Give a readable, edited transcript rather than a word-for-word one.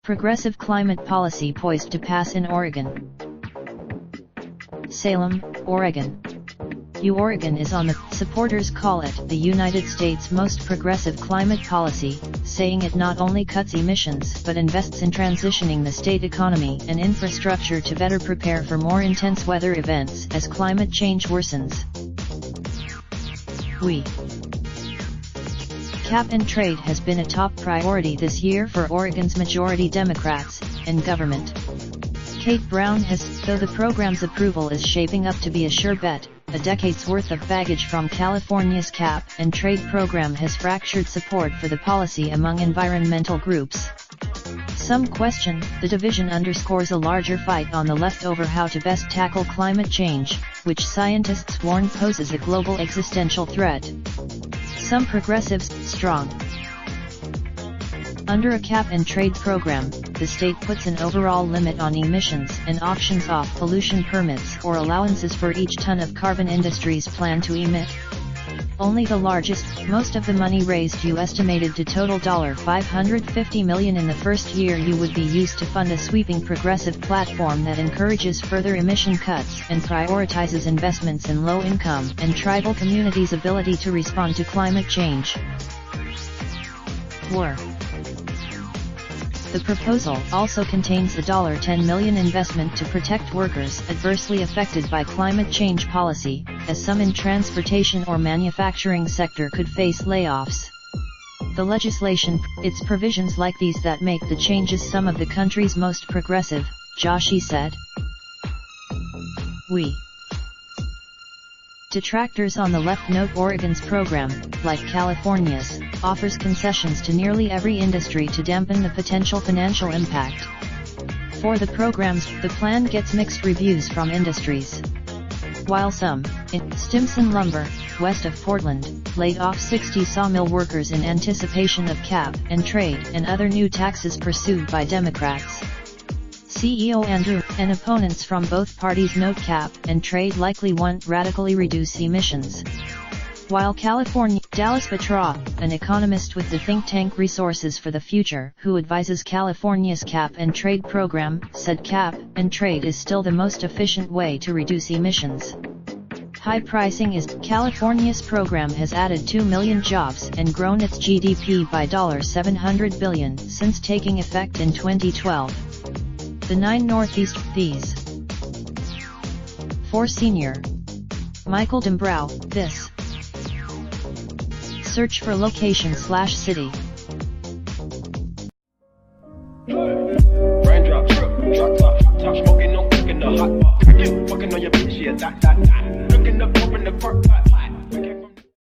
Progressive climate policy poised to pass in Oregon. Salem, Oregon. Oregon is on the, supporters call it, the United States' most progressive climate policy, saying it not only cuts emissions but invests in transitioning the state economy and infrastructure to better prepare for more intense weather events as climate change worsens. Cap and trade has been a top priority this year for Oregon's majority Democrats and government. Kate Brown has, though the program's approval is shaping up to be a sure bet, a decade's worth of baggage from California's cap and trade program has fractured support for the policy among environmental groups. Some question, the division underscores a larger fight on the left over how to best tackle climate change, which scientists warn poses a global existential threat. Some progressives, strong. Under a cap and trade program, the state puts an overall limit on emissions and auctions off pollution permits or allowances for each ton of carbon industries plan to emit. Only the largest, most of the money raised estimated to total $550 million in the first year would be used to fund a sweeping progressive platform that encourages further emission cuts and prioritizes investments in low-income and tribal communities' ability to respond to climate change. The proposal also contains a $10 million investment to protect workers adversely affected by climate change policy, as some in transportation or manufacturing sector could face layoffs. The legislation, it's provisions like these that make the changes some of the country's most progressive, Joshi said. Detractors on the left note Oregon's program, like California's, offers concessions to nearly every industry to dampen the potential financial impact. For the programs, the plan gets mixed reviews from industries. While some, in Stimson Lumber, west of Portland, laid off 60 sawmill workers in anticipation of cap and trade and other new taxes pursued by Democrats. CEO Andrew and opponents from both parties note cap and trade likely want radically reduce emissions. While California, Dallas Batraw, an economist with the think tank Resources for the Future, who advises California's cap and trade program, said cap and trade is still the most efficient way to reduce emissions. High pricing is, California's program has added 2 million jobs and grown its GDP by $700 billion since taking effect in 2012. The 9 Northeast, these. For Senior. Michael Dombrow, this. Search for location/city. Raindrop, drop top smoking, no cooking the hot pot. Fucking on your bitch, yeah, that. Looking up, open the park pot.